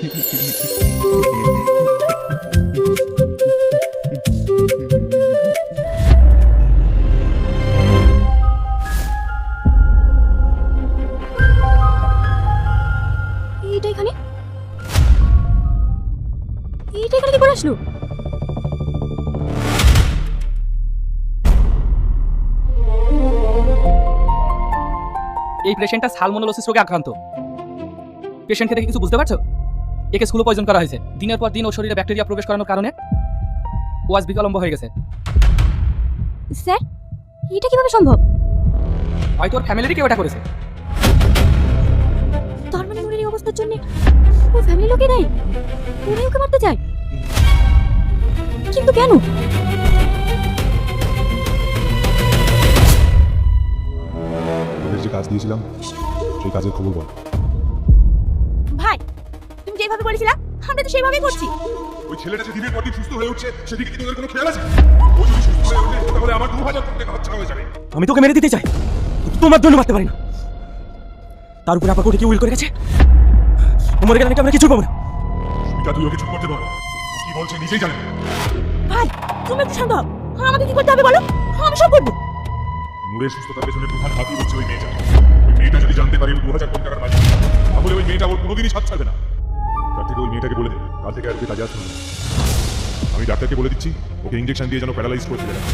এটা এখানে কি করে আসলো? এই পেশেন্টটা সালমোনেলোসিস রোগে আক্রান্ত। পেশেন্টকে দেখে কিছু বুঝতে পারছো? একে স্কুলে পয়জন করা হয়েছে। দিনের পর দিন ওর শরীরে ব্যাকটেরিয়া প্রবেশ করানোর কারণে ও আজ বিকলম্ব হয়ে গেছে। স্যার, এটা কিভাবে সম্ভব? হয়তো ওর ফ্যামিলিরই কেউ এটা করেছে। তার মানে ওর এই অবস্থার জন্য ও ফ্যামিলি লোকে নেই, ওরাই ওকে মারতে চায়। কিন্তু কেন? ওদের যে কাজ দিয়েছিলাম সেই কাজের খবর বল। ভাই, তুমি যেভাবে বলেছিলা আমরা তো সেইভাবেই করছি। ওই ছেলেটা যে দিনের পর দিন সুস্থ হয়ে উঠছে সেদিকে কি তোদের কোনো খেয়াল আছে? ও যদি সুস্থ হয়ে ওঠে তাহলে আমার 2000 কোটি টাকা খরচা হয়ে যাবে। আমি তোকে মেরে দিতে চাই, তোমার জন্য মারতে পারি না। তার উপরে আবার কোর্টে কি উইল করে গেছে। ও মরে গেলে নাকি আমরা কিছু পাবো না। সুমিতা, তুই ওকে চুপ করতে বল। কি বলছে নিজেই জানে। ভাই, তুমি একটু শান্ত হও। আমাকে কি করতে হবে বলো, আমি সব করবো। নূরের সুস্থতার পেছনে প্রধান হাতই হচ্ছে ওই মেয়েটা। ওই মেয়েটা যদি জানতে পারে 2000 কোটি টাকার মালিক, তাহলে ওই মেয়েটা ওর কোনোদিনই সাথ ছাড়বে না। তার থেকে ওই মেয়েটাকে বলে দে কাল থেকে আর ওকে কাজে আসতে হবে না। আমি ডাক্তারকে বলে দিচ্ছি ওকে ইঞ্জেকশন দিয়ে যেন প্যারালাইজ করে ফেলে দেয়।